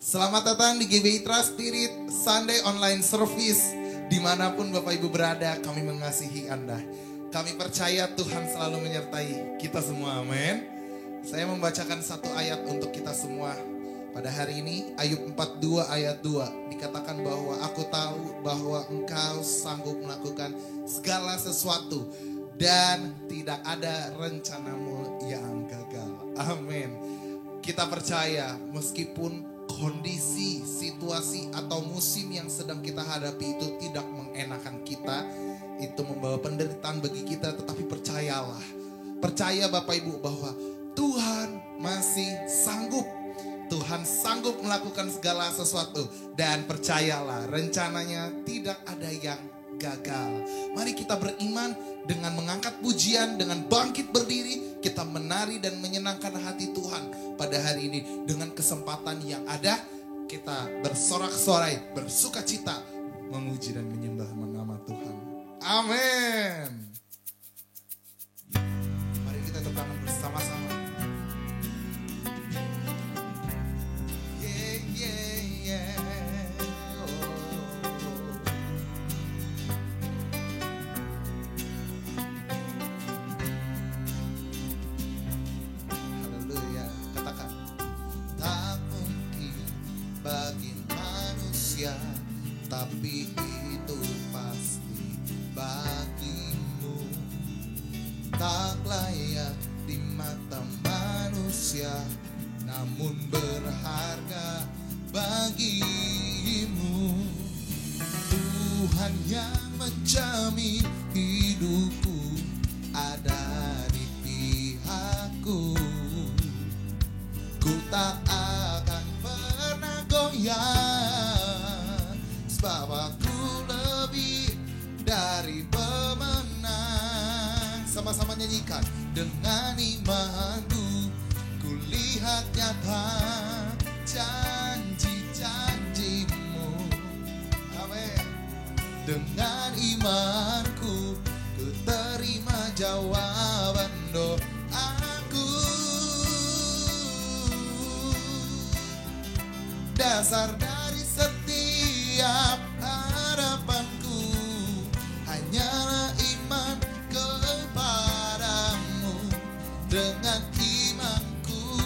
Selamat datang di GBI Trust Spirit Sunday Online Service. Dimanapun Bapak Ibu berada, kami mengasihi Anda. Kami percaya Tuhan selalu menyertai kita semua, amin. Saya membacakan satu ayat untuk kita semua. Pada hari ini, Ayub 42 ayat 2 dikatakan bahwa aku tahu bahwa engkau sanggup melakukan segala sesuatu dan tidak ada rencanamu yang gagal. Amin. Kita percaya meskipun kondisi, situasi atau musim yang sedang kita hadapi itu tidak mengenakan kita, itu membawa penderitaan bagi kita, tetapi percayalah. Percaya Bapak Ibu bahwa Tuhan masih sanggup. Tuhan sanggup melakukan segala sesuatu. Dan percayalah, rencananya tidak ada yang gagal. Mari kita beriman dengan mengangkat pujian, dengan bangkit berdiri. Kita menari dan menyenangkan hati Tuhan pada hari ini. Dengan kesempatan yang ada, kita bersorak-sorai, bersuka cita, memuji dan menyembah nama Tuhan. Amin. Mari kita tepuk tangan bersama-sama. Tapi itu pasti bagimu, tak layak di mata manusia, namun berharga bagimu. Tuhan yang menjamin hidupku ada di pihakku. Ku tak akan pernah goyah, sebab aku lebih dari pemenang. Sama-sama nyanyikan. Dengan imanku ku lihat nyata janji-janjimu. Amin. Dengan imanku ku terima jawaban doaku. Dasar dari setiap harapanku hanyalah iman kepadamu. Dengan imanku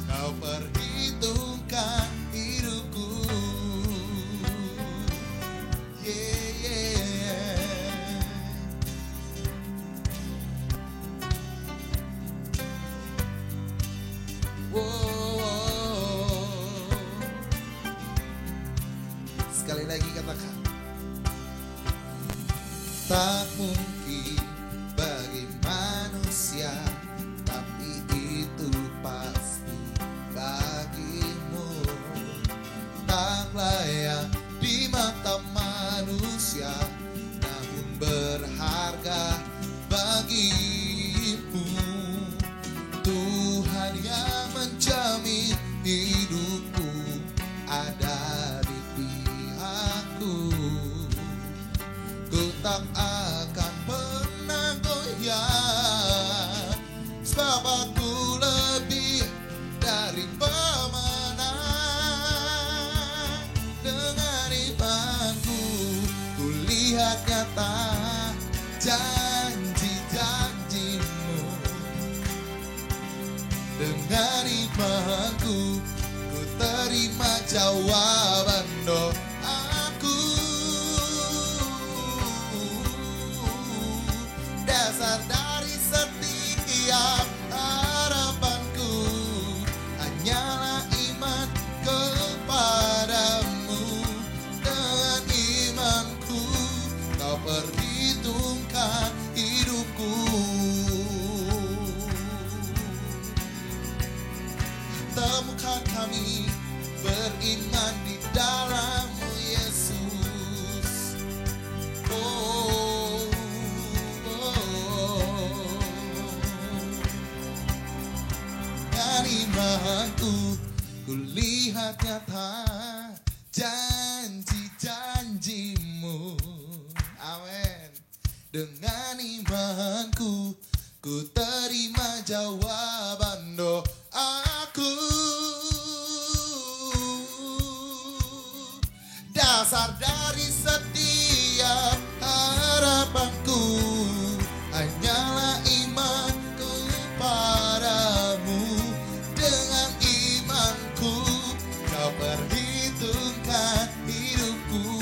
kau perhitungkan hidupku. Yeah, yeah. Wow. Sekali lagi katakan. Tak mungkin bagi manusia, tapi itu pasti bagimu. Tak layak di mata manusia, namun berharga bagimu. Tuhan yang menjamin hidupku ada di pihakku. Ku tak akan pernah goyah, sebab aku lebih dari pemenang. Dengan imanku ku lihat nyata janji-janjimu. Dengan imanku ku terima jawaban doaku. Dasar dari setiap harapanku hanyalah iman kepadamu. Dengan imanku kau perhitungkan hidupku. Temukan kami beriman di dalam-Mu Yesus. Oh, dengan imanku ku lihat nyata janji-janjimu. Amin. Dengan imanku ku terima jawaban doaku. dasar dari setiap harapanku hanyalah imanku padamu. Dengan imanku kau perhitungkan hidupku.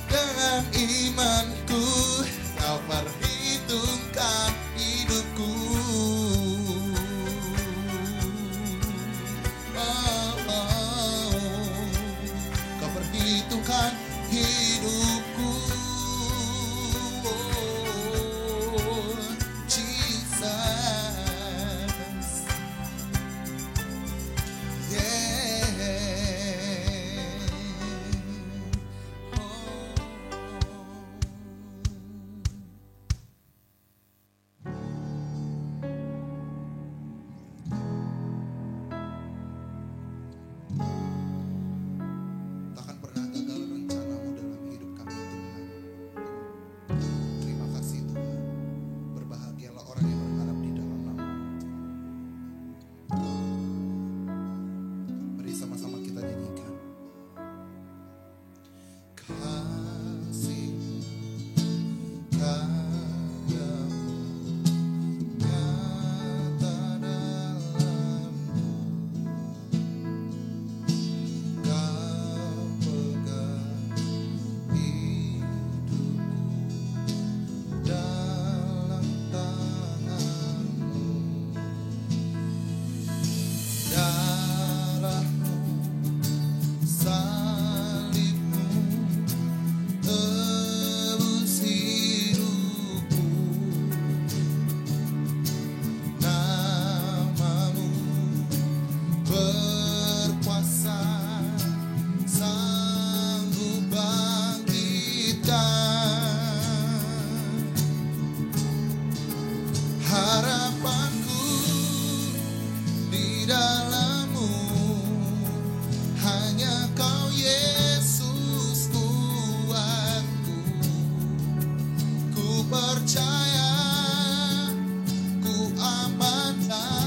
Dengan imanku kau perhitungkan hidupku. Kau perhitungkan hidupku. Jesus, yeah. Takkan pernah gagal rencanamu dalam hidup kami, Tuhan. Terima kasih, Tuhan. Berbahagialah orang yang berharap di dalam nama-Mu. Mari sama-sama kita nyanyikan. Kasih karya-Mu nyata dalamku. Kau pegang hidupku dalam tangan-Mu. Darah-Mu, salib-Mu tebus hidupku. Nama-Mu berkuasa, sanggup bangkitkan. Harapanku di dalam-Mu, hanya Kau Yesus kuatku. Ku percaya ku aman dalam-Mu.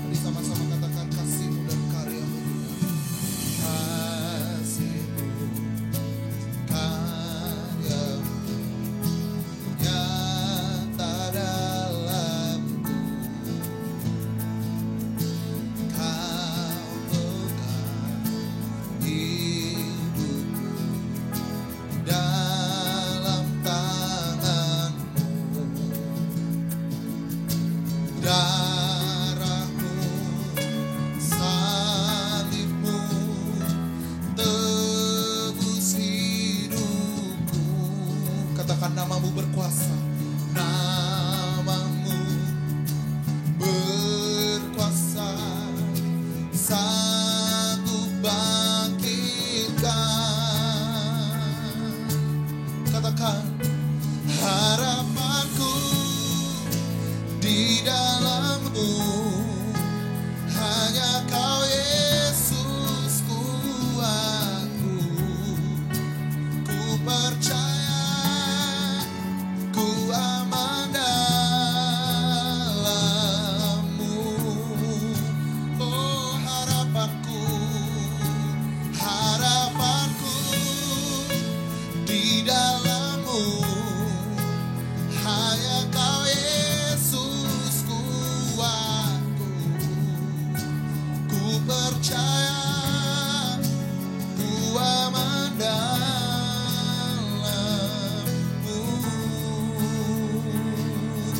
Mari sama-sama katakan kasih-Mu dan karya-Mu. Kasih-Mu, karya-Mu nyata dalamku. Kau pegang hidupku dalam tangan-Mu. Darah-Mu, salib-Mu tebus hidupku. Katakan nama-Mu berkuasa. Nama-Mu berkuasa, sanggup bangkitkan. Katakan harapanku di dalam-Mu, hanya Kau Yesus kuatku. Ku percaya ku aman dalam-Mu. Oh harapanku, harapanku di dalam-Mu, hanya Kau Yesus kuatku. Ku percaya ku aman dalam-Mu.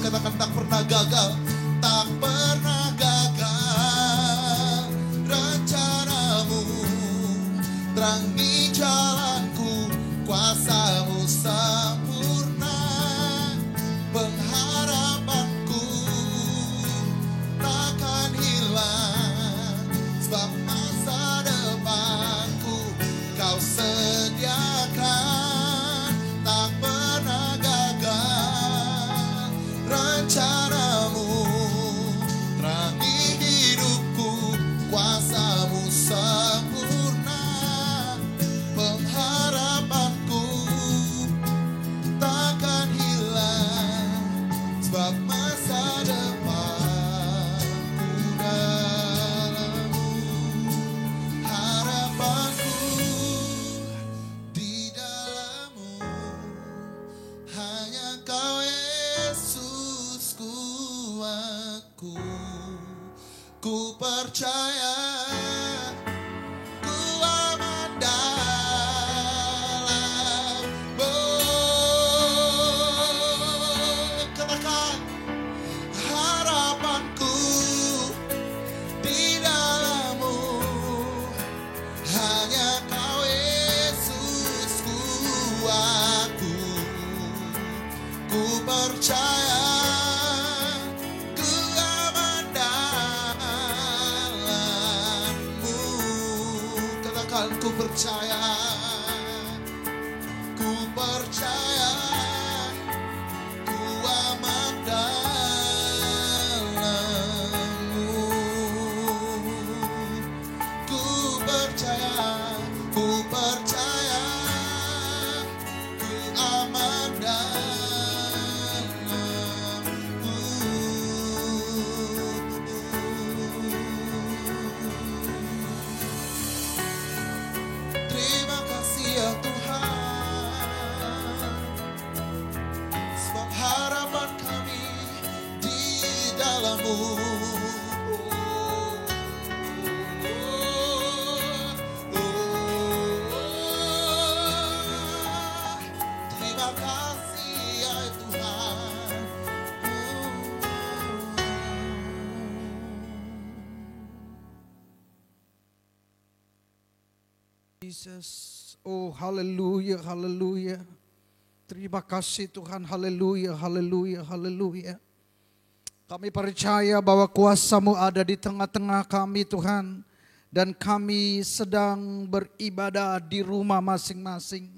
Katakan tak pernah gagal, tak pernah gagal rencana-Mu. Terangi jalanku, kuasa-Mu sempurna. Pengharapanku takkan hilang, sebab masa depanku Kau sediakan. Tak pernah gagal rencana-Mu. percaya, ku aman dalam-Mu. Katakan, harapanku di dalam-Mu, hanya Kau Yesus kuatku. Ku percaya, ku aman dalam-Mu. Katakan, ku percaya, ku percaya, ku aman dalam-Mu. Ku percaya, ku percaya, ku aman dalam-Mu. Terima kasih ya Tuhan, sebab harapan kami di dalam-Mu. Terima kasih ya Tuhan. Jesus, oh haleluya, haleluya. Terima kasih Tuhan, haleluya, haleluya, haleluya. Kami percaya bahwa kuasa-Mu ada di tengah-tengah kami Tuhan. Dan kami sedang beribadah di rumah masing-masing.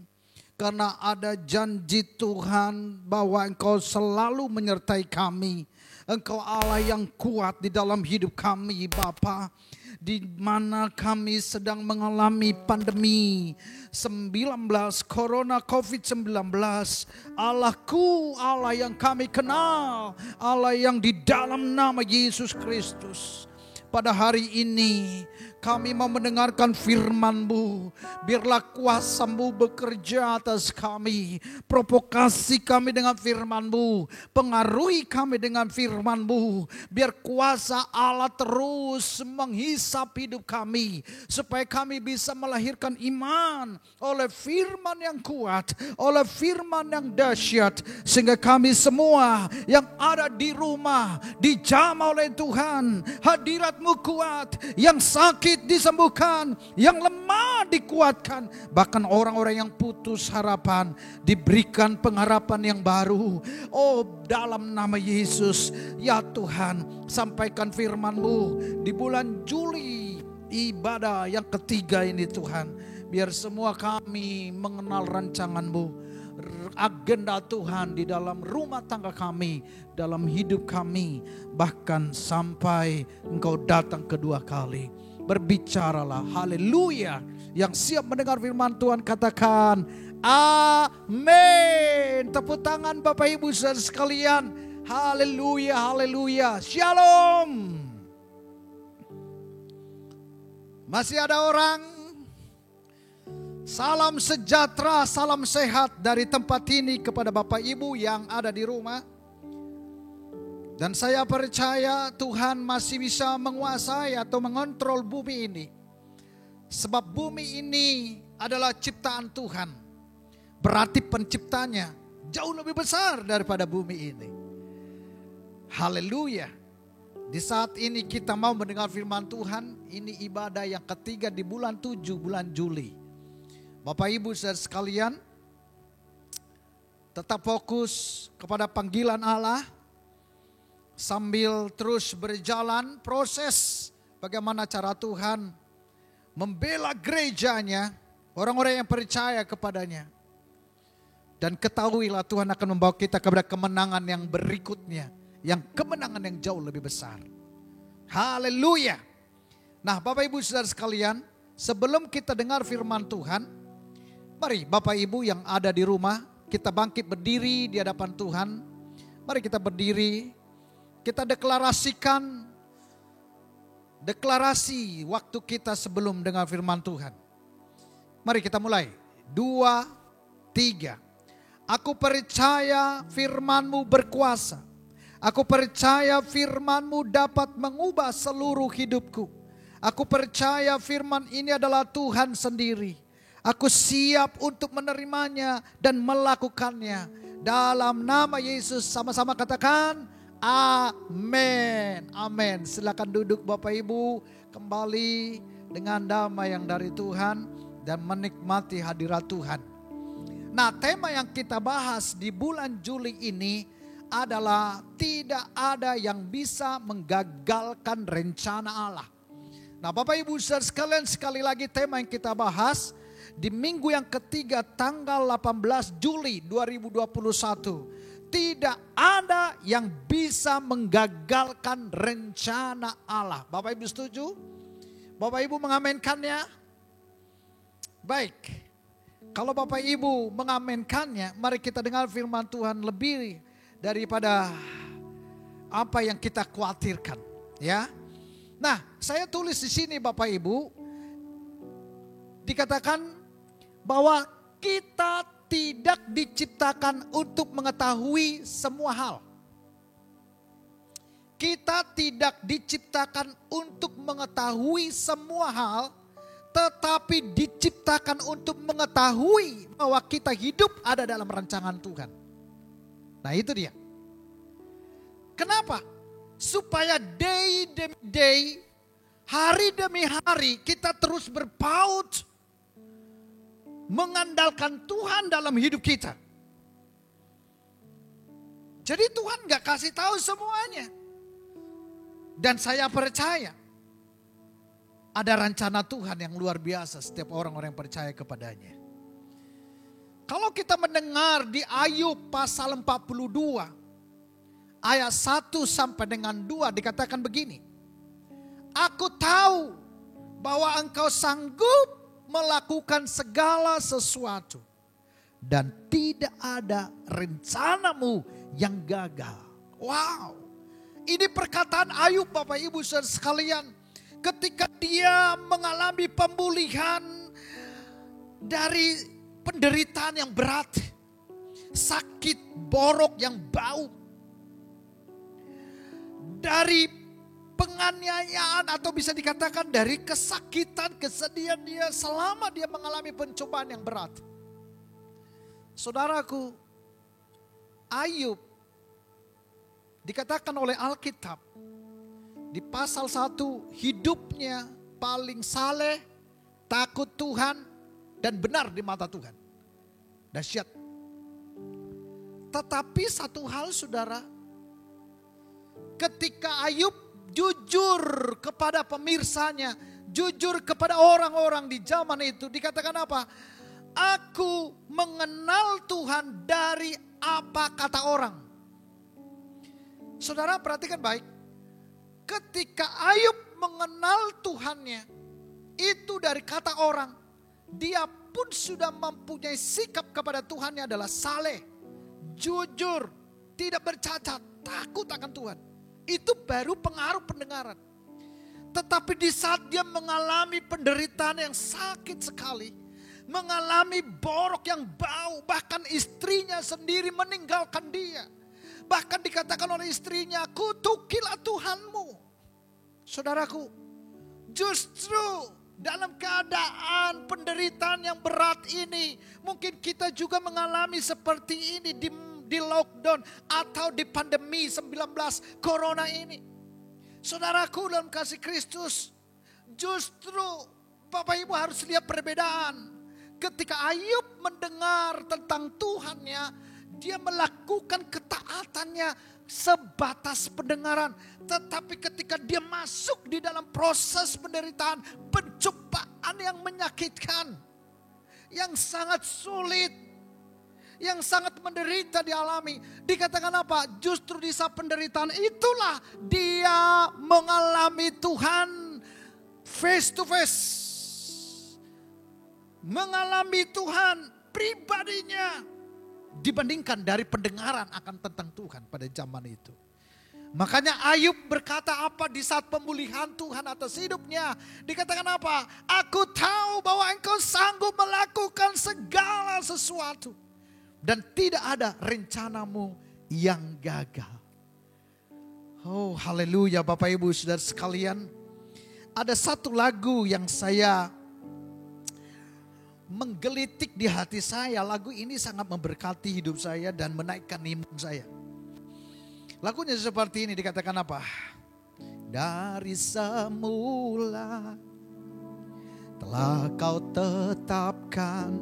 Karena ada janji Tuhan bahwa Engkau selalu menyertai kami. Engkau Allah yang kuat di dalam hidup kami Bapa. Di mana kami sedang mengalami pandemi 19, Corona COVID-19. Allahku, Allah yang kami kenal, Allah yang di dalam nama Yesus Kristus. Pada hari ini kami mau mendengarkan firman-Mu. Biarlah kuasa-Mu bekerja atas kami. Provokasi kami dengan firman-Mu. Pengaruhi kami dengan firman-Mu. Biar kuasa Allah terus menghisap hidup kami. Supaya kami bisa melahirkan iman oleh firman yang kuat. Oleh firman yang dahsyat. Sehingga kami semua yang ada di rumah dijamah oleh Tuhan. Hadirat-Mu kuat. Yang sakit disembuhkan, yang lemah dikuatkan, bahkan orang-orang yang putus harapan diberikan pengharapan yang baru. Oh, dalam nama Yesus, ya Tuhan, sampaikan firman-Mu di bulan Juli, ibadah yang ketiga ini Tuhan. Biar semua kami mengenal rancangan-Mu, agenda Tuhan di dalam rumah tangga kami, dalam hidup kami, bahkan sampai Engkau datang kedua kali. Berbicaralah, haleluya. Yang siap mendengar firman Tuhan katakan amin. Tepuk tangan Bapak Ibu saudara sekalian. Haleluya, haleluya. Shalom. Masih ada orang? Salam sejahtera, salam sehat dari tempat ini kepada Bapak Ibu yang ada di rumah. Dan saya percaya Tuhan masih bisa menguasai atau mengontrol bumi ini. Sebab bumi ini adalah ciptaan Tuhan. Berarti penciptanya jauh lebih besar daripada bumi ini. Haleluya. Di saat ini kita mau mendengar firman Tuhan. Ini ibadah yang ketiga di bulan 7, bulan Juli. Bapak Ibu saudara sekalian, tetap fokus kepada panggilan Allah. Sambil terus berjalan proses bagaimana cara Tuhan membela gerejanya, orang-orang yang percaya kepadanya. Dan ketahuilah Tuhan akan membawa kita kepada kemenangan yang berikutnya, yang kemenangan yang jauh lebih besar. Haleluya. Nah Bapak Ibu saudara sekalian, sebelum kita dengar firman Tuhan, mari Bapak Ibu yang ada di rumah, kita bangkit berdiri di hadapan Tuhan. Mari kita berdiri. Kita deklarasikan deklarasi waktu kita sebelum dengar firman Tuhan. Mari kita mulai. 2, 3. Aku percaya firman-Mu berkuasa. Aku percaya firman-Mu dapat mengubah seluruh hidupku. Aku percaya firman ini adalah Tuhan sendiri. Aku siap untuk menerimanya dan melakukannya. Dalam nama Yesus sama-sama katakan amin. Amin. Silakan duduk Bapak Ibu kembali dengan damai yang dari Tuhan dan menikmati hadirat Tuhan. Nah, tema yang kita bahas di bulan Juli ini adalah tidak ada yang bisa menggagalkan rencana Allah. Nah, Bapak Ibu Saudara sekalian, sekali lagi tema yang kita bahas di minggu yang ketiga tanggal 18 Juli 2021. Tidak ada yang bisa menggagalkan rencana Allah. Bapak Ibu setuju? Bapak Ibu mengamenkannya? Baik. Kalau Bapak Ibu mengamenkannya, mari kita dengar firman Tuhan lebih daripada apa yang kita khawatirkan, ya. Nah, saya tulis di sini Bapak Ibu, dikatakan bahwa kita tidak diciptakan untuk mengetahui semua hal. Kita tidak diciptakan untuk mengetahui semua hal, tetapi diciptakan untuk mengetahui bahwa kita hidup ada dalam rancangan Tuhan. Nah, itu dia. Kenapa? Supaya day demi day, hari demi hari kita terus berpaut mengandalkan Tuhan dalam hidup kita. Jadi Tuhan gak kasih tahu semuanya. Dan saya percaya ada rencana Tuhan yang luar biasa setiap orang-orang yang percaya kepadanya. Kalau kita mendengar di Ayub pasal 42 ayat 1 sampai dengan 2 dikatakan begini. Aku tahu bahwa engkau sanggup melakukan segala sesuatu dan tidak ada rencanamu yang gagal. Wow. Ini perkataan Ayub Bapak Ibu Saudara sekalian. Ketika dia mengalami pemulihan dari penderitaan yang berat, sakit borok yang bau, dari penganiayaan atau bisa dikatakan dari kesakitan, kesedihan dia selama dia mengalami pencobaan yang berat. Saudaraku, Ayub dikatakan oleh Alkitab di pasal 1 hidupnya paling saleh, takut Tuhan, dan benar di mata Tuhan. Dahsyat. Tetapi satu hal saudara, ketika Ayub jujur kepada pemirsanya, jujur kepada orang-orang di zaman itu, dikatakan apa? Aku mengenal Tuhan dari apa kata orang. Saudara perhatikan baik. Ketika Ayub mengenal Tuhannya, itu dari kata orang. Dia pun sudah mempunyai sikap kepada Tuhannya adalah saleh, jujur, tidak bercacat, takut akan Tuhan. Itu baru pengaruh pendengaran. Tetapi di saat dia mengalami penderitaan yang sakit sekali, mengalami borok yang bau, bahkan istrinya sendiri meninggalkan dia. Bahkan dikatakan oleh istrinya, kutukilah Tuhanmu. Saudaraku, justru dalam keadaan penderitaan yang berat ini, mungkin kita juga mengalami seperti ini di lockdown atau di pandemi 19 corona ini. Saudaraku dalam kasih Kristus, justru Bapak Ibu harus lihat perbedaan. Ketika Ayub mendengar tentang Tuhannya, dia melakukan ketaatannya sebatas pendengaran. Tetapi ketika dia masuk di dalam proses penderitaan, pencobaan yang menyakitkan, yang sangat sulit, yang sangat menderita dialami, dikatakan apa? Justru di saat penderitaan itulah dia mengalami Tuhan face to face. Mengalami Tuhan pribadinya dibandingkan dari pendengaran akan tentang Tuhan pada zaman itu. Makanya Ayub berkata apa di saat pemulihan Tuhan atas hidupnya? Dikatakan apa? Aku tahu bahwa engkau sanggup melakukan segala sesuatu dan tidak ada rencanamu yang gagal. Oh, haleluya Bapak Ibu Saudara sekalian. Ada satu lagu yang saya menggelitik di hati saya. Lagu ini sangat memberkati hidup saya dan menaikkan iman saya. Lagunya seperti ini, dikatakan apa? Dari semula telah kau tetapkan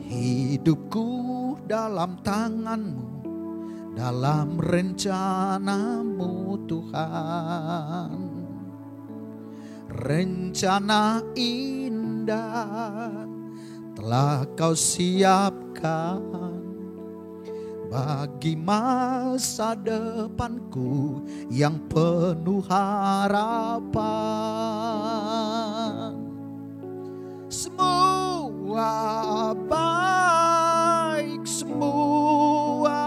hidupku dalam tanganmu, dalam rencanamu Tuhan. Rencana indah telah kau siapkan bagi masa depanku yang penuh harapan. Semua baik, semua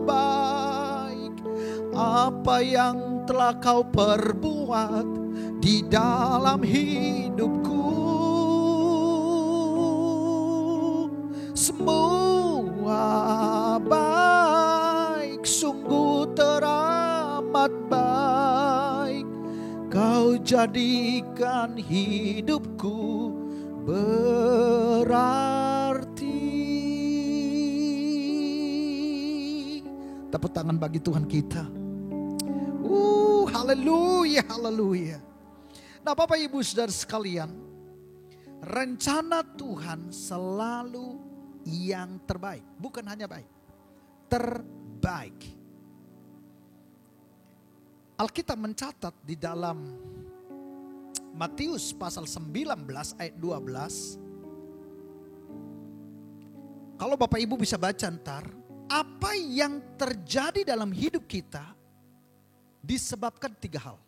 baik, apa yang telah kau perbuat di dalam hidupku. Semua baik, sungguh teramat baik, kau jadikan hidupku berarti. Tepuk tangan bagi Tuhan kita. Haleluya, haleluya. Nah Bapak Ibu Saudara sekalian, rencana Tuhan selalu yang terbaik. Bukan hanya baik, terbaik. Alkitab mencatat di dalam Matius pasal 19 ayat 12. Kalau Bapak Ibu bisa baca ntar, apa yang terjadi dalam hidup kita disebabkan 3 hal.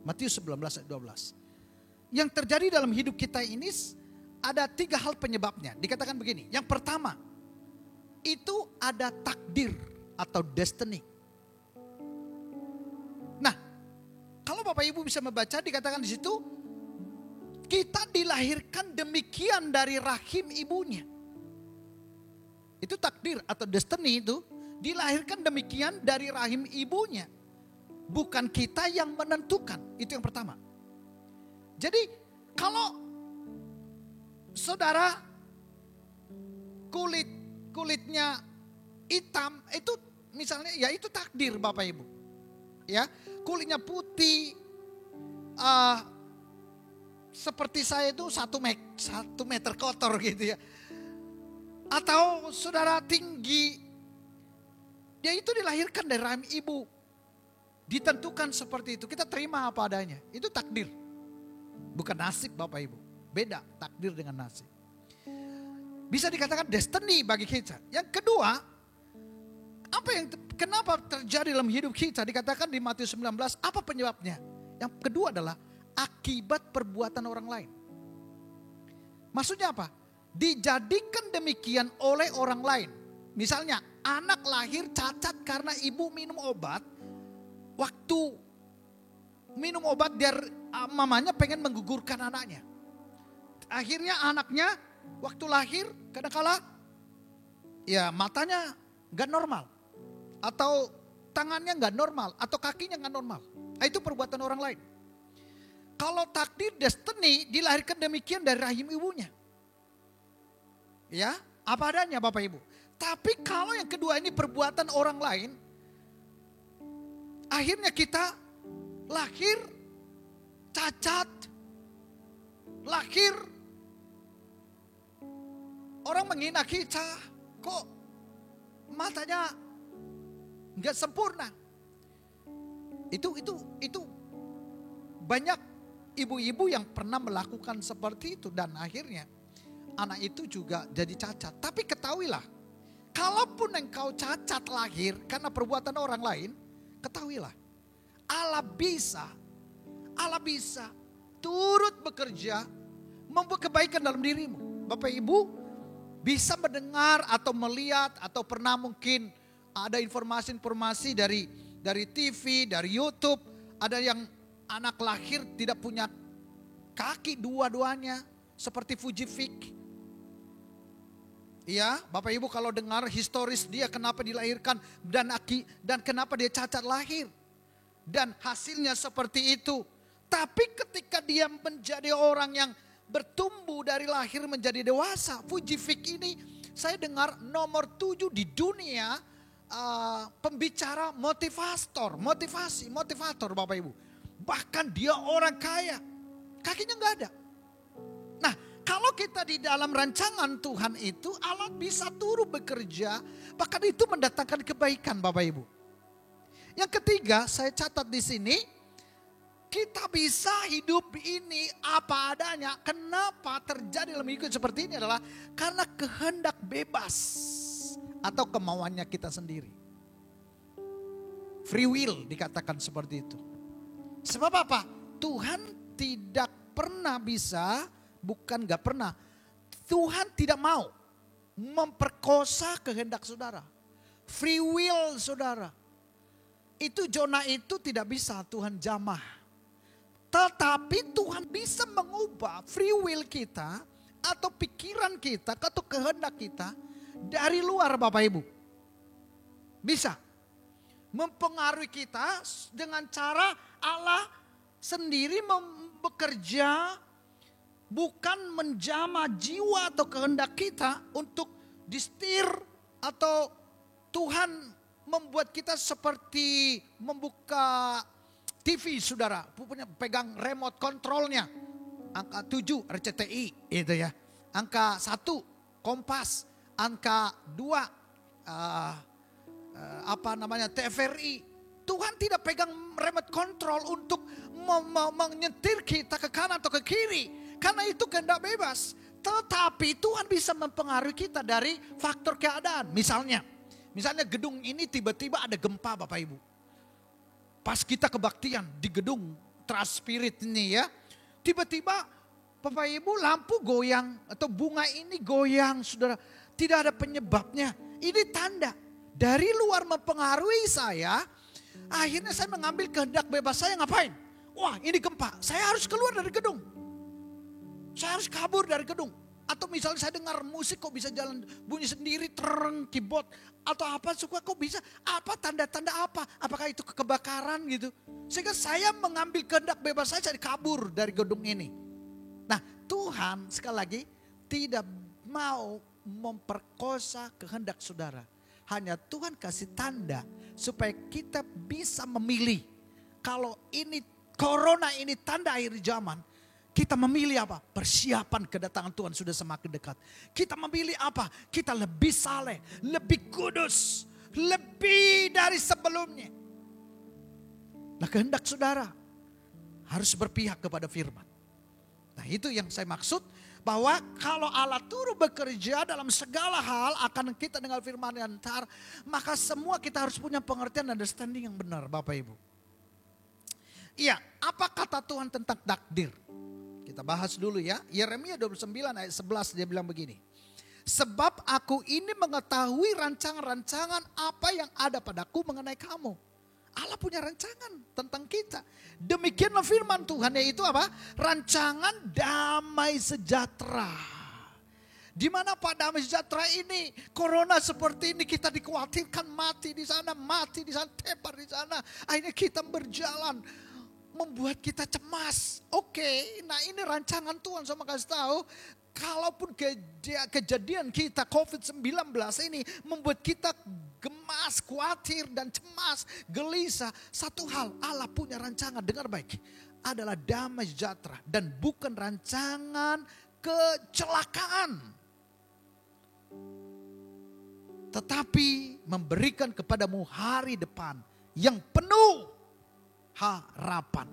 Matius 19 ayat 12. Yang terjadi dalam hidup kita ini ada 3 hal penyebabnya. Dikatakan begini, yang pertama itu ada takdir atau destiny. Nah, kalau Bapak Ibu bisa membaca, dikatakan di situ kita dilahirkan demikian dari rahim ibunya. Itu takdir atau destiny, itu dilahirkan demikian dari rahim ibunya. Bukan kita yang menentukan. Itu yang pertama. Jadi kalau saudara kulitnya hitam, itu misalnya ya itu takdir Bapak Ibu. Ya, kulitnya putih, seperti saya itu 1 meter kotor gitu ya. Atau saudara tinggi, ya itu dilahirkan dari rahim ibu. Ditentukan seperti itu, kita terima apa adanya. Itu takdir, bukan nasib Bapak Ibu. Beda takdir dengan nasib. Bisa dikatakan destiny bagi kita. Yang kedua, kenapa terjadi dalam hidup kita? Dikatakan di Matius 19, apa penyebabnya? Yang kedua adalah akibat perbuatan orang lain. Maksudnya apa? Dijadikan demikian oleh orang lain. Misalnya anak lahir cacat karena ibu minum obat. Waktu minum obat dia mamanya pengen menggugurkan anaknya. Akhirnya anaknya waktu lahir kadang-kala ya matanya gak normal. Atau tangannya gak normal. Atau kakinya gak normal. Nah, itu perbuatan orang lain. Kalau takdir destiny dilahirkan demikian dari rahim ibunya. Ya, apa adanya Bapak Ibu. Tapi kalau yang kedua ini perbuatan orang lain, akhirnya kita lahir cacat, lahir orang menghina kita, kok matanya nggak sempurna. Itu banyak ibu-ibu yang pernah melakukan seperti itu dan akhirnya anak itu juga jadi cacat. Tapi ketahuilah, kalaupun engkau cacat lahir karena perbuatan orang lain, ketahuilah, Allah bisa turut bekerja membuat kebaikan dalam dirimu. Bapak Ibu bisa mendengar atau melihat atau pernah mungkin ada informasi-informasi dari TV, dari YouTube, ada yang anak lahir tidak punya kaki dua-duanya seperti Fujifik. Iya, Bapak Ibu kalau dengar historis dia kenapa dilahirkan dan kenapa dia cacat lahir. Dan hasilnya seperti itu. Tapi ketika dia menjadi orang yang bertumbuh dari lahir menjadi dewasa, Fujifilm ini saya dengar nomor 7 di dunia pembicara motivator Bapak Ibu. Bahkan dia orang kaya, kakinya nggak ada. Nah, kalau kita di dalam rancangan Tuhan itu, Allah bisa turut bekerja, bahkan itu mendatangkan kebaikan Bapak Ibu. Yang ketiga, saya catat di sini, kita bisa hidup ini apa adanya. Kenapa terjadi dalam hidup seperti ini adalah karena kehendak bebas atau kemauannya kita sendiri. Free will dikatakan seperti itu. Sebab apa? Tuhan tidak pernah bisa, bukan gak pernah. Tuhan tidak mau memperkosa kehendak saudara. Free will saudara. Itu zona itu tidak bisa Tuhan jamah. Tetapi Tuhan bisa mengubah free will kita atau pikiran kita atau kehendak kita dari luar Bapak Ibu. Bisa mempengaruhi kita dengan cara Allah sendiri bekerja, bukan menjamah jiwa atau kehendak kita untuk disetir, atau Tuhan membuat kita seperti membuka TV saudara, punya pegang remote kontrolnya. Angka 7 RCTI itu ya. Angka 1 Kompas, angka 2 TVRI. Tuhan tidak pegang remote control untuk menyetir kita ke kanan atau ke kiri. Karena itu kehendak bebas. Tetapi Tuhan bisa mempengaruhi kita dari faktor keadaan. Misalnya gedung ini tiba-tiba ada gempa Bapak Ibu. Pas kita kebaktian di gedung Trust Spirit ini ya. Tiba-tiba Bapak Ibu lampu goyang atau bunga ini goyang saudara. Tidak ada penyebabnya. Ini tanda. Dari luar mempengaruhi saya. Akhirnya saya mengambil kehendak bebas saya ngapain? Wah ini gempa. Saya harus keluar dari gedung. Saya harus kabur dari gedung. Atau misalnya saya dengar musik kok bisa jalan bunyi sendiri, tereng, keyboard. Atau apa suka kok bisa, apa tanda-tanda apa. Apakah itu kebakaran gitu. Sehingga saya mengambil kehendak bebas saya kabur dari gedung ini. Nah Tuhan sekali lagi tidak mau memperkosa kehendak saudara. Hanya Tuhan kasih tanda supaya kita bisa memilih. Kalau ini corona ini tanda akhir zaman. Kita memilih apa? Persiapan kedatangan Tuhan sudah semakin dekat. Kita memilih apa? Kita lebih saleh, lebih kudus, lebih dari sebelumnya. Nah kehendak saudara harus berpihak kepada firman. Nah itu yang saya maksud. Bahwa kalau Allah turut bekerja dalam segala hal akan kita dengar firman yang antar. Maka semua kita harus punya pengertian dan understanding yang benar Bapak Ibu. Iya, apa kata Tuhan tentang takdir? Kita bahas dulu ya. Yeremia 29 ayat 11 dia bilang begini. Sebab aku ini mengetahui rancangan-rancangan apa yang ada padaku mengenai kamu. Allah punya rancangan tentang kita. Demikianlah firman Tuhan, yaitu apa? Rancangan damai sejahtera. Di mana Pak damai sejahtera ini? Corona seperti ini kita dikhawatirkan mati di sana, tepar di sana. Akhirnya kita berjalan. Membuat kita cemas. Oke, nah ini rancangan Tuhan sama kasih tahu. Kalaupun kejadian kita COVID-19 ini membuat kita gemas, khawatir dan cemas, gelisah. Satu hal, Allah punya rancangan, dengar baik. Adalah damai sejahtera dan bukan rancangan kecelakaan. Tetapi memberikan kepadamu hari depan yang penuh harapan.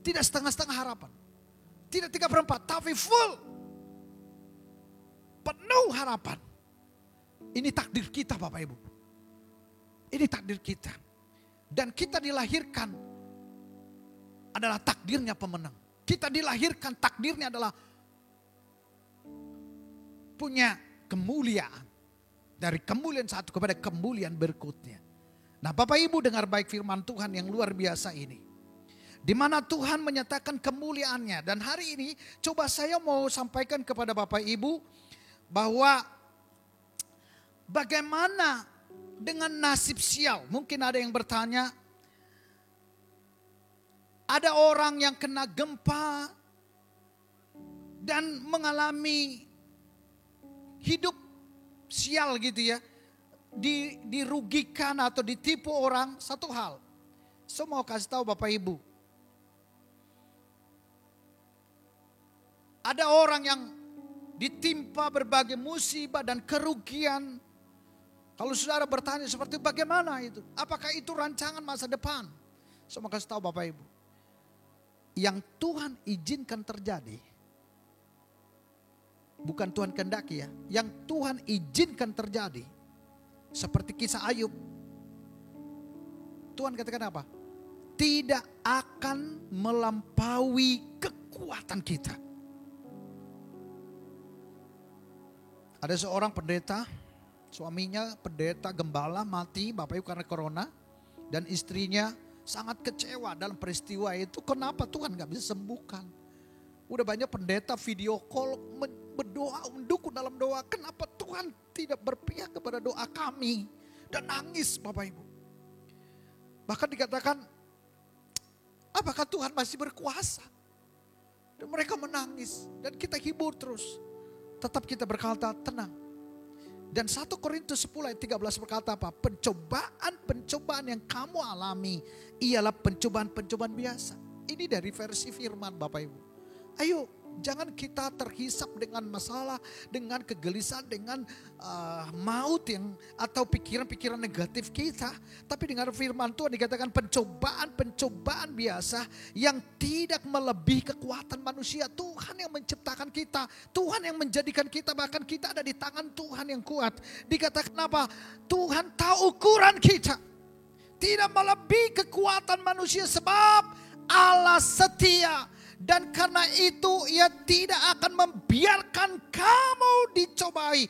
Tidak setengah-setengah harapan. Tidak 3/4, tapi full. Penuh harapan. Ini takdir kita Bapak Ibu. Ini takdir kita. Dan kita dilahirkan adalah takdirnya pemenang. Kita dilahirkan takdirnya adalah punya kemuliaan. Dari kemuliaan satu kepada kemuliaan berikutnya. Nah Bapak Ibu dengar baik firman Tuhan yang luar biasa ini. Di mana Tuhan menyatakan kemuliaannya. Dan hari ini coba saya mau sampaikan kepada Bapak Ibu bahwa bagaimana dengan nasib sial. Mungkin ada yang bertanya, ada orang yang kena gempa dan mengalami hidup sial gitu ya. Dirugikan atau ditipu orang, satu hal. Saya mau kasih tahu Bapak Ibu. Ada orang yang ditimpa berbagai musibah dan kerugian. Kalau saudara bertanya seperti bagaimana itu? Apakah itu rancangan masa depan? Saya mau kasih tahu Bapak Ibu. Yang Tuhan izinkan terjadi. Bukan Tuhan kehendaki ya. Yang Tuhan izinkan terjadi. Seperti kisah Ayub. Tuhan katakan apa? Tidak akan melampaui kekuatan kita. Ada seorang pendeta, suaminya pendeta gembala mati Bapak Ibu karena corona. Dan istrinya sangat kecewa dalam peristiwa itu. Kenapa Tuhan gak bisa sembuhkan? Udah banyak pendeta video call berdoa, mendukung dalam doa. Kenapa Tuhan tidak berpihak kepada doa kami? Dan nangis Bapak Ibu. Bahkan dikatakan, apakah Tuhan masih berkuasa? Dan mereka menangis. Dan kita hibur terus. Tetap kita berkata tenang. Dan 1 Korintus 10 ayat 13 berkata apa? Pencobaan yang kamu alami ialah pencobaan biasa. Ini dari versi firman Bapak Ibu. Ayo jangan kita terhisap dengan masalah, dengan kegelisahan, dengan maut yang atau pikiran-pikiran negatif kita. Tapi dengan firman Tuhan dikatakan pencobaan biasa yang tidak melebihi kekuatan manusia. Tuhan yang menciptakan kita, Tuhan yang menjadikan kita, bahkan kita ada di tangan Tuhan yang kuat. Dikatakan apa? Tuhan tahu ukuran kita. Tidak melebihi kekuatan manusia sebab Allah setia. Dan karena itu ia tidak akan membiarkan kamu dicobai.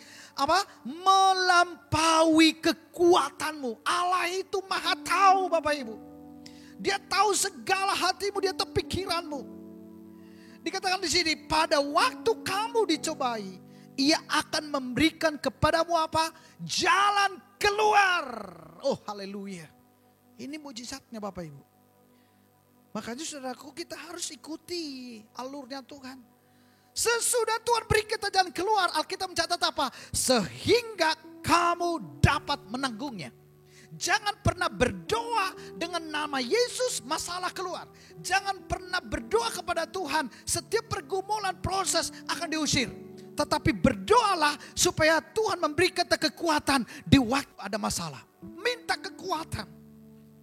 Melampaui kekuatanmu. Allah itu maha tahu Bapak Ibu. Dia tahu segala hatimu, dia tahu pikiranmu. Dikatakan di sini, pada waktu kamu dicobai, ia akan memberikan kepadamu apa? Jalan keluar. Oh haleluya. Ini mujizatnya Bapak Ibu. Makanya saudaraku, kita harus ikuti alurnya Tuhan. Sesudah Tuhan beri kita jalan keluar, Alkitab mencatat apa? Sehingga kamu dapat menanggungnya. Jangan pernah berdoa dengan nama Yesus masalah keluar. Jangan pernah berdoa kepada Tuhan setiap pergumulan proses akan diusir. Tetapi berdoalah supaya Tuhan memberi kita kekuatan di waktu ada masalah. Minta kekuatan.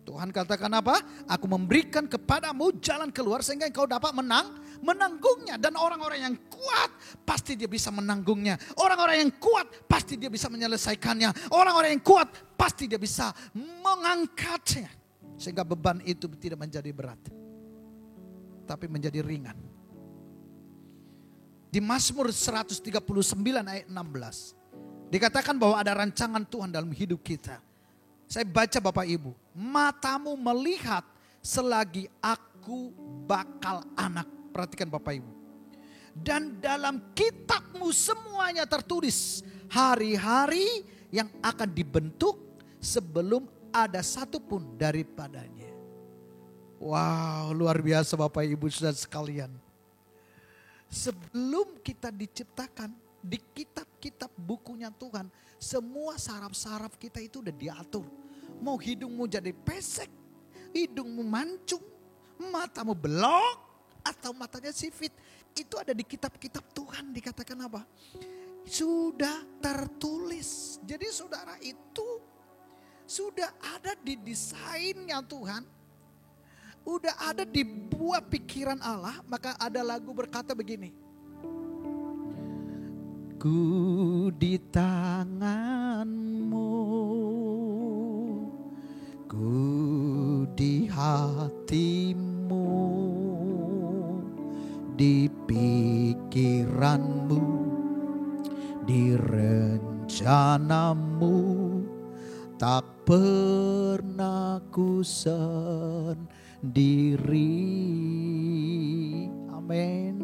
Tuhan katakan apa? Aku memberikan kepadamu jalan keluar sehingga engkau dapat menanggungnya. Dan orang-orang yang kuat pasti dia bisa menanggungnya. Orang-orang yang kuat pasti dia bisa menyelesaikannya. Orang-orang yang kuat pasti dia bisa mengangkatnya. Sehingga beban itu tidak menjadi berat, tapi menjadi ringan. Di Mazmur 139 ayat 16 dikatakan bahwa ada rancangan Tuhan dalam hidup kita. Saya baca Bapak Ibu, matamu melihat selagi aku bakal anak. Perhatikan Bapak Ibu. Dan dalam kitabmu semuanya tertulis hari-hari yang akan dibentuk sebelum ada satupun daripadanya. Wow, luar biasa Bapak Ibu saudara sekalian. Sebelum kita diciptakan, di kitab-kitab bukunya Tuhan, semua saraf-saraf kita itu udah diatur. Mau hidungmu jadi pesek, hidungmu mancung, matamu belok, atau matanya sipit. Itu ada di kitab-kitab Tuhan. Dikatakan apa? Sudah tertulis. Jadi saudara, itu sudah ada di desainnya Tuhan. Udah ada di buah pikiran Allah. Maka ada lagu berkata begini. Ku di tanganmu, ku di hatimu, di pikiranmu, di rencanamu, tak pernah ku sendiri. Amin.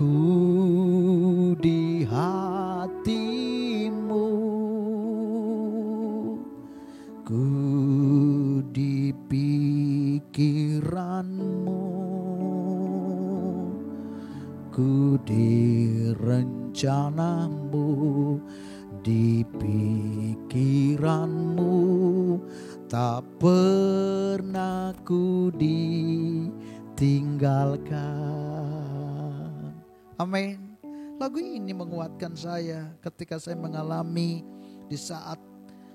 Ku di hatimu, ku di pikiranmu, ku di rencanamu, di pikiranmu, tak pernah ku ditinggalkan. Amin. Lagu ini menguatkan saya ketika saya mengalami di saat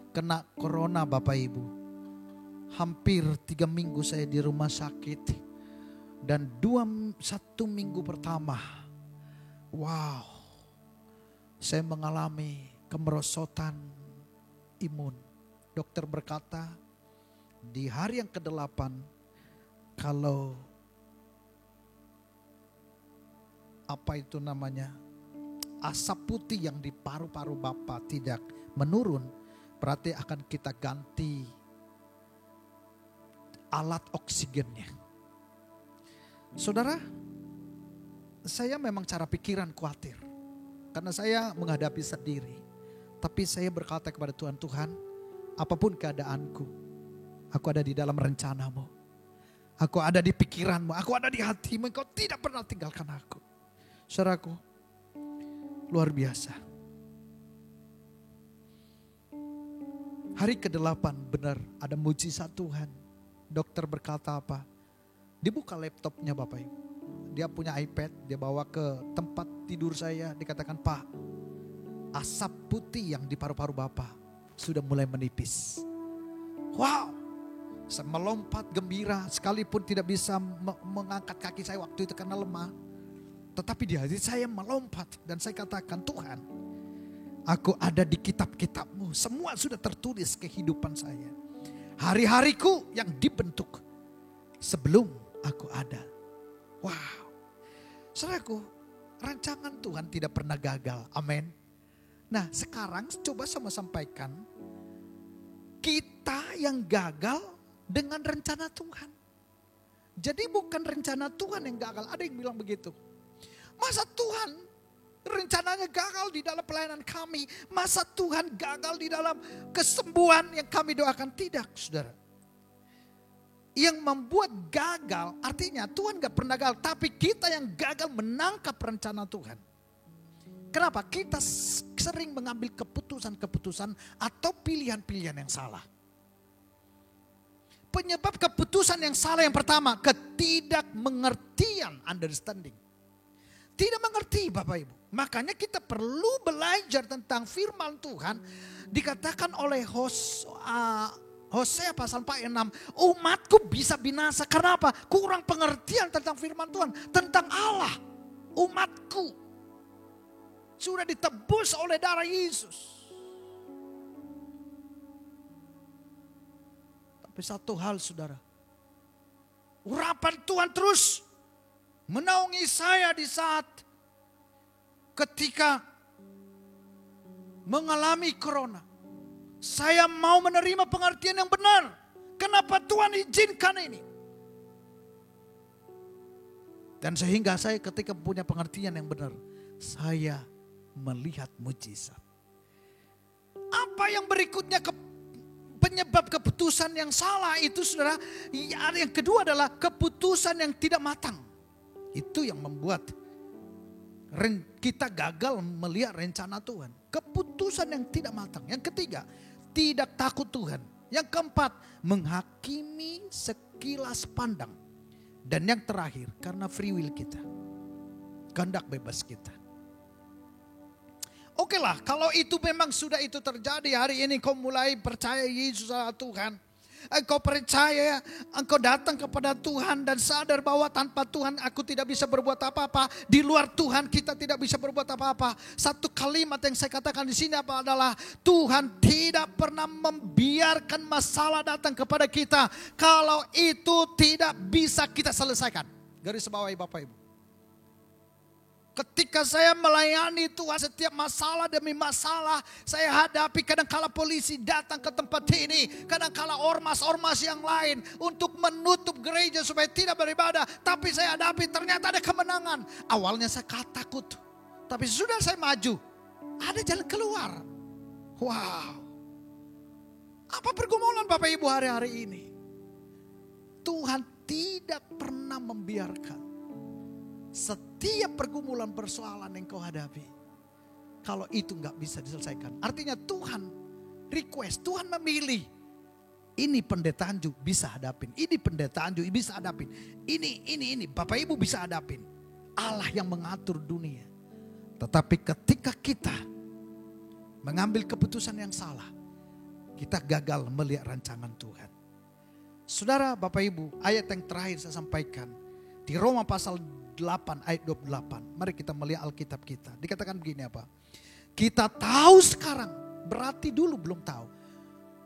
kena corona Bapak Ibu. Hampir 3 minggu saya di rumah sakit. Dan 1 minggu pertama, wow, saya mengalami kemerosotan imun. Dokter berkata di hari yang ke-8 kalau asap putih yang di paru-paru Bapak tidak menurun, berarti akan kita ganti alat oksigennya. Saudara, saya memang cara pikiran khawatir karena saya menghadapi sendiri. Tapi saya berkata kepada Tuhan, Tuhan, apapun keadaanku, aku ada di dalam rencanamu. Aku ada di pikiranmu, aku ada di hatimu, engkau tidak pernah tinggalkan aku. Saudaraku, luar biasa. Hari ke-8 benar ada mujizat Tuhan. Dokter berkata apa? Dibuka laptopnya Bapak Ibu. Dia punya iPad, dia bawa ke tempat tidur saya. Dikatakan, Pak, asap putih yang di paru-paru Bapak sudah mulai menipis. Wow, saya melompat gembira sekalipun tidak bisa mengangkat kaki saya waktu itu karena lemah. Tetapi di hati saya melompat dan saya katakan, Tuhan, aku ada di kitab-kitab-Mu. Semua sudah tertulis kehidupan saya. Hari-hariku yang dibentuk sebelum aku ada. Wow. Saudaraku, rancangan Tuhan tidak pernah gagal. Amin. Nah, sekarang coba sama sampaikan, kita yang gagal dengan rencana Tuhan. Jadi bukan rencana Tuhan yang gagal. Ada yang bilang begitu. Masa Tuhan rencananya gagal di dalam pelayanan kami? Masa Tuhan gagal di dalam kesembuhan yang kami doakan? Tidak, saudara. Yang membuat gagal artinya Tuhan gak pernah gagal. Tapi kita yang gagal menangkap rencana Tuhan. Kenapa? Kita sering mengambil keputusan-keputusan atau pilihan-pilihan yang salah. Penyebab keputusan yang salah yang pertama, ketidakmengertian, understanding. Tidak mengerti Bapak Ibu. Makanya kita perlu belajar tentang firman Tuhan. Dikatakan oleh Hosea pasal 4:6, umatku bisa binasa. Karena apa? Kurang pengertian tentang firman Tuhan. Tentang Allah. Umatku sudah ditebus oleh darah Yesus. Tapi satu hal saudara, urapan Tuhan terus menaungi saya di saat ketika mengalami corona. Saya mau menerima pengertian yang benar. Kenapa Tuhan izinkan ini? Dan sehingga saya ketika punya pengertian yang benar, saya melihat mujizat. Apa yang berikutnya penyebab keputusan yang salah itu saudara? Yang kedua adalah keputusan yang tidak matang. Itu yang membuat kita gagal melihat rencana Tuhan. Keputusan yang tidak matang. Yang ketiga, tidak takut Tuhan. Yang keempat, menghakimi sekilas pandang. Dan yang terakhir, karena free will kita. Kehendak bebas kita. Oke lah, kalau itu memang sudah itu terjadi hari ini, kau mulai percaya Yesus adalah Tuhan. Engkau percaya, engkau datang kepada Tuhan dan sadar bahwa tanpa Tuhan aku tidak bisa berbuat apa-apa. Di luar Tuhan kita tidak bisa berbuat apa-apa. Satu kalimat yang saya katakan di sini adalah Tuhan tidak pernah membiarkan masalah datang kepada kita kalau itu tidak bisa kita selesaikan. Garis bawahi Bapak Ibu. Ketika saya melayani Tuhan, setiap masalah demi masalah saya hadapi. Kadangkala polisi datang ke tempat ini, kadangkala ormas-ormas yang lain untuk menutup gereja supaya tidak beribadah. Tapi saya hadapi, ternyata ada kemenangan. Awalnya saya takut, tapi sudah saya maju, ada jalan keluar. Wow. Apa pergumulan Bapak Ibu hari-hari ini? Tuhan tidak pernah membiarkan setiap pergumulan persoalan yang kau hadapi, kalau itu nggak bisa diselesaikan. Artinya Tuhan request, Tuhan memilih. Ini pendetaan juga bisa hadapin. Ini pendetaan juga bisa hadapin. Ini. Bapak Ibu bisa hadapin. Allah yang mengatur dunia. Tetapi ketika kita mengambil keputusan yang salah, kita gagal melihat rancangan Tuhan. Saudara, Bapak Ibu, ayat yang terakhir saya sampaikan di Roma pasal 8 ayat 28. Mari kita melihat Alkitab kita. Dikatakan begini apa? Kita tahu sekarang, berarti dulu belum tahu.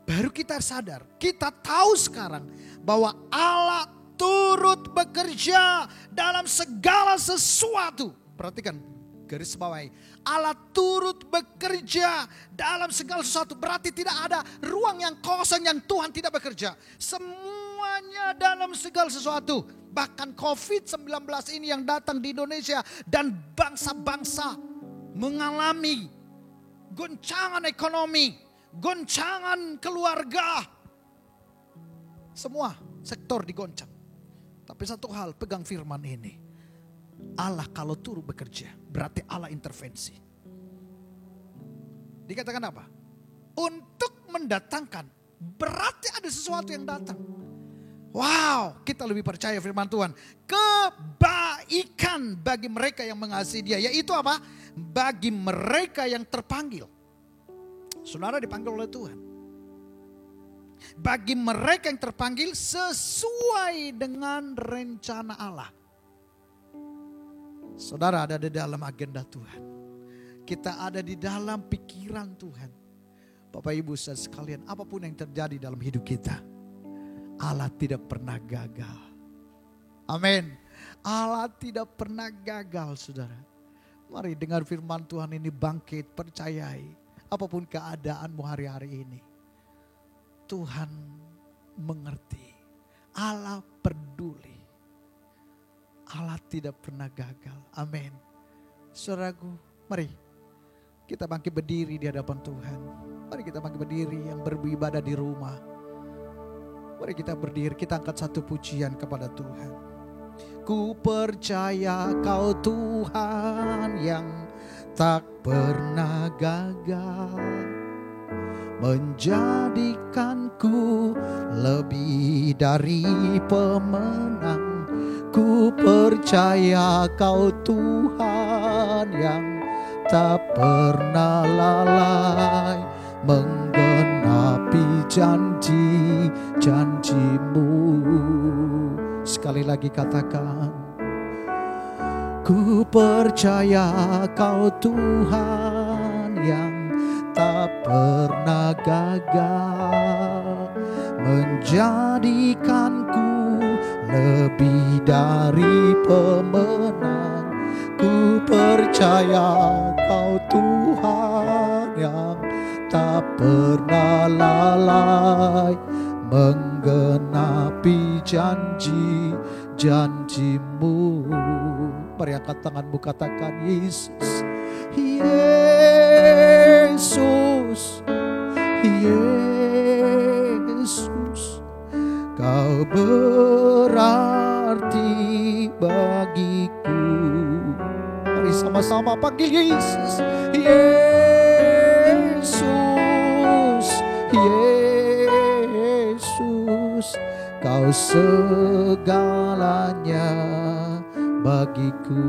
Baru kita sadar, kita tahu sekarang bahwa Allah turut bekerja dalam segala sesuatu. Perhatikan, garis bawahi. Allah turut bekerja dalam segala sesuatu. Berarti tidak ada ruang yang kosong yang Tuhan tidak bekerja. Semuanya dalam segala sesuatu. Bahkan COVID-19 ini yang datang di Indonesia dan bangsa-bangsa mengalami goncangan ekonomi, goncangan keluarga. Semua sektor digoncang. Tapi satu hal, pegang firman ini. Allah kalau turut bekerja, berarti Allah intervensi. Dikatakan apa? Untuk mendatangkan, berarti ada sesuatu yang datang. Wow, kita lebih percaya firman Tuhan. Kebaikan bagi mereka yang mengasihi Dia. Yaitu apa? Bagi mereka yang terpanggil. Saudara dipanggil oleh Tuhan. Bagi mereka yang terpanggil sesuai dengan rencana Allah. Saudara ada di dalam agenda Tuhan. Kita ada di dalam pikiran Tuhan. Bapak Ibu sekalian, apapun yang terjadi dalam hidup kita, Allah tidak pernah gagal. Amin. Allah tidak pernah gagal, saudara. Mari dengar firman Tuhan ini, bangkit, percayai. Apapun keadaanmu hari-hari ini, Tuhan mengerti. Allah peduli. Allah tidak pernah gagal. Amin. Saudaraku, mari kita bangkit berdiri di hadapan Tuhan. Mari kita bangkit berdiri yang beribadah di rumah. Mari kita berdiri, kita angkat satu pujian kepada Tuhan. Ku percaya Kau Tuhan yang tak pernah gagal, menjadikanku lebih dari pemenang. Ku percaya Kau Tuhan yang tak pernah lalai, menggenapi janji-janjimu. Sekali lagi katakan, ku percaya Kau Tuhan yang tak pernah gagal, menjadikanku lebih dari pemenang. Ku percaya Kau Tuhan yang tak pernah lalai, menggenapi janji-janjimu. Mari angkat tanganmu, katakan Yesus, Yesus, Yesus, Kau berarti bagiku. Mari sama-sama panggil Yesus, Yesus, Yesus, Kau segalanya bagiku.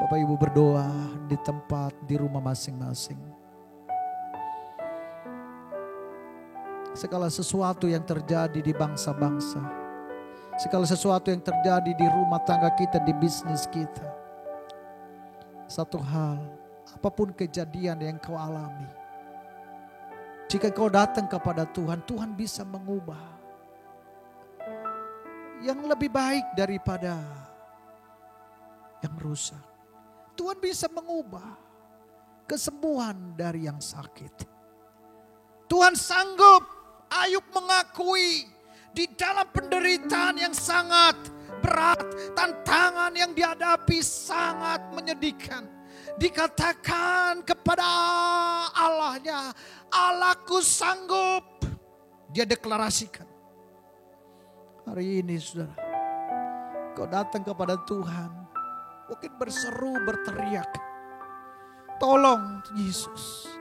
Bapak Ibu berdoa di tempat, di rumah masing-masing. Segala sesuatu yang terjadi di bangsa-bangsa, segala sesuatu yang terjadi di rumah tangga kita, di bisnis kita. Satu hal, apapun kejadian yang kau alami, jika kau datang kepada Tuhan, Tuhan bisa mengubah. yang lebih baik daripada yang rusak. Tuhan bisa mengubah kesembuhan dari yang sakit. Tuhan sanggup. Ayub mengakui di dalam penderitaan yang sangat berat, tantangan yang dihadapi sangat menyedihkan. Dikatakan kepada Allahnya, Allahku sanggup. Dia deklarasikan. Hari ini saudara, kau datang kepada Tuhan, mungkin berseru, berteriak, tolong Yesus.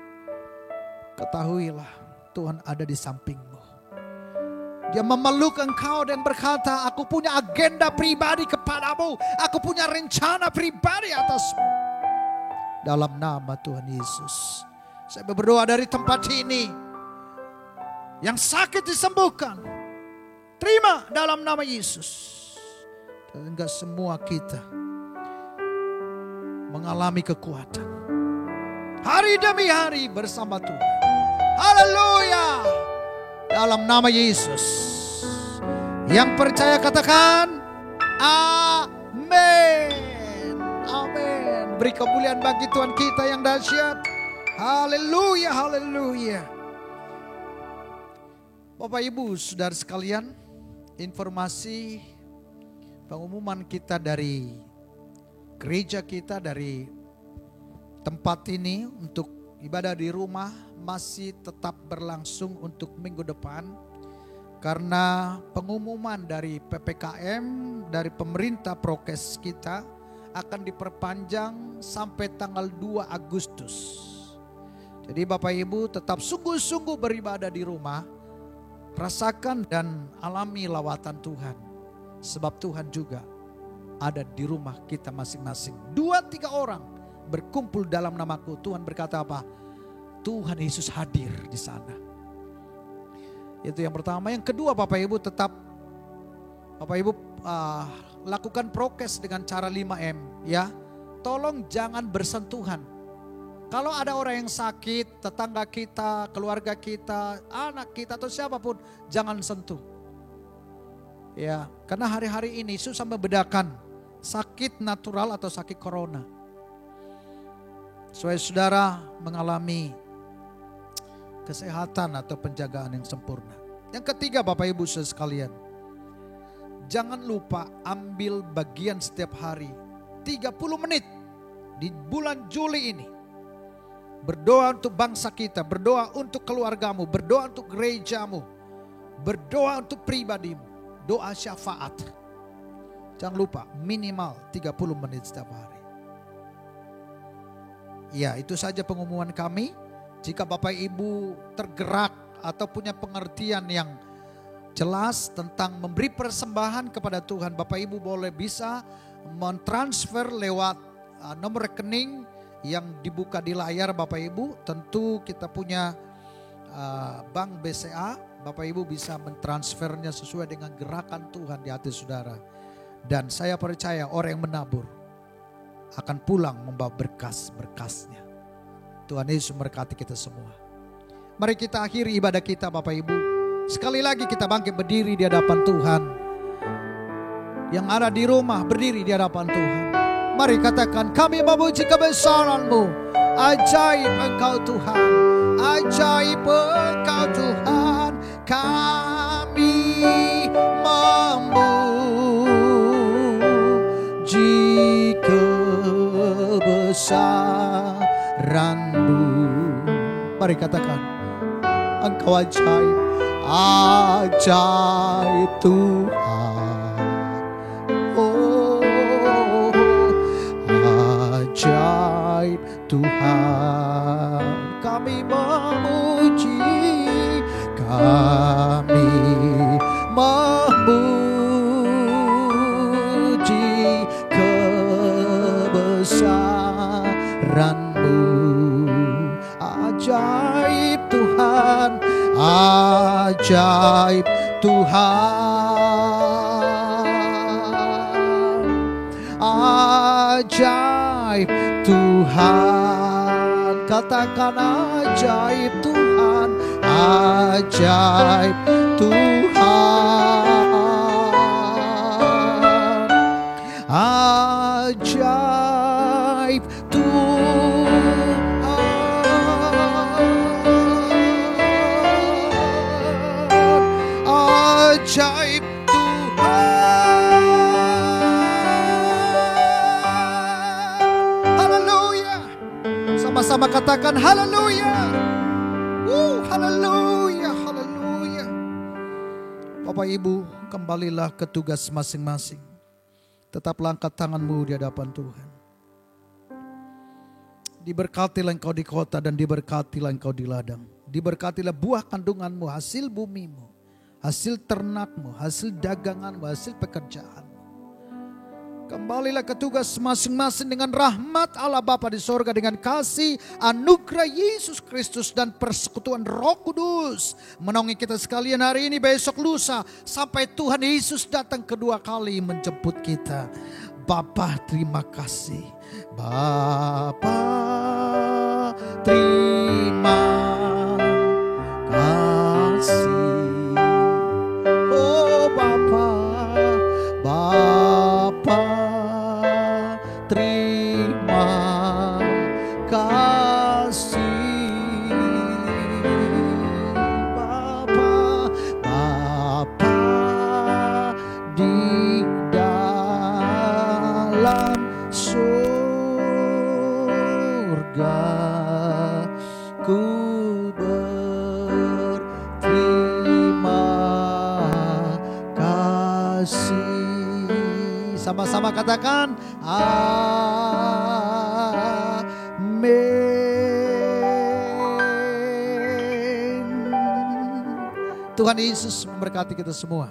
Ketahuilah Tuhan ada di sampingmu. Dia memeluk engkau dan berkata, aku punya agenda pribadi kepadamu. Aku punya rencana pribadi atasmu. Dalam nama Tuhan Yesus, saya berdoa dari tempat ini. Yang sakit disembuhkan. Terima dalam nama Yesus. Sehingga semua kita mengalami kekuatan. Hari demi hari bersama Tuhan. Haleluya. Dalam nama Yesus. Yang percaya katakan amin. Amin. Beri kemuliaan bagi Tuhan kita yang dahsyat. Haleluya, haleluya. Bapak Ibu saudara sekalian, informasi pengumuman kita dari gereja kita, dari tempat ini untuk ibadah di rumah masih tetap berlangsung untuk minggu depan. Karena pengumuman dari PPKM, dari pemerintah prokes kita akan diperpanjang sampai tanggal 2 Agustus. Jadi Bapak Ibu tetap sungguh-sungguh beribadah di rumah. Rasakan dan alami lawatan Tuhan. Sebab Tuhan juga ada di rumah kita masing-masing. 2-3 orang berkumpul dalam namaku. Tuhan berkata apa? Tuhan Yesus hadir di sana. Itu yang pertama. Yang kedua Bapak Ibu tetap Bapak Ibu lakukan prokes dengan cara 5M ya. Tolong jangan bersentuhan. Kalau ada orang yang sakit, tetangga kita, keluarga kita, anak kita atau siapapun, jangan sentuh. Ya, karena hari-hari ini susah membedakan sakit natural atau sakit corona. Saudara mengalami kesehatan atau penjagaan yang sempurna. Yang ketiga Bapak Ibu sekalian, jangan lupa ambil bagian setiap hari 30 menit di bulan Juli ini. Berdoa untuk bangsa kita, berdoa untuk keluargamu, berdoa untuk gerejamu, berdoa untuk pribadimu, doa syafaat. Jangan lupa minimal 30 menit setiap hari. Ya, itu saja pengumuman kami. Jika Bapak Ibu tergerak atau punya pengertian yang jelas tentang memberi persembahan kepada Tuhan, Bapak Ibu boleh bisa mentransfer lewat nomor rekening yang dibuka di layar Bapak Ibu. Tentu kita punya bank BCA. Bapak Ibu bisa mentransfernya sesuai dengan gerakan Tuhan di hati saudara. Dan saya percaya orang yang menabur akan pulang membawa berkas-berkasnya. Tuhan Yesus memberkati kita semua. Mari kita akhiri ibadah kita Bapak Ibu. Sekali lagi kita bangkit berdiri di hadapan Tuhan. Yang ada di rumah berdiri di hadapan Tuhan. Mari katakan, kami memuji kebesaran-Mu. Ajaib Engkau Tuhan. Ajaib Engkau Tuhan. Kami memuji kebesaran-Mu. Mari katakan, Engkau ajaib. Ajaib Tuhan. Ajaib Tuhan, kami memuji, kami memuji kebesaran-Mu. Ajaib Tuhan, ajaib Tuhan, ajaib Tuhan. Katakan ajaib Tuhan, ajaib Tuhan. ajaib Tuhan, ajaib Tuhan. Haleluya. Sama-sama katakan haleluya. Haleluya, haleluya. Bapak Ibu, kembalilah ke tugas masing-masing. Tetaplah angkat tanganmu di hadapan Tuhan. Diberkatilah engkau di kota dan diberkatilah engkau di ladang. Diberkatilah buah kandunganmu, hasil bumimu, hasil ternakmu, hasil daganganmu, hasil pekerjaanmu. Kembalilah ke tugas masing-masing dengan rahmat Allah Bapa di sorga, dengan kasih anugerah Yesus Kristus dan persekutuan Roh Kudus menaungi kita sekalian hari ini, besok, lusa, sampai Tuhan Yesus datang kedua kali menjemput kita. Bapa terima kasih. Bapa terima kasih. Oh Bapa, Bapa terima kasih. Bapa, Bapa di dalam surga, ku berterima kasih. Sama-sama katakan amin. Tuhan Yesus memberkati kita semua.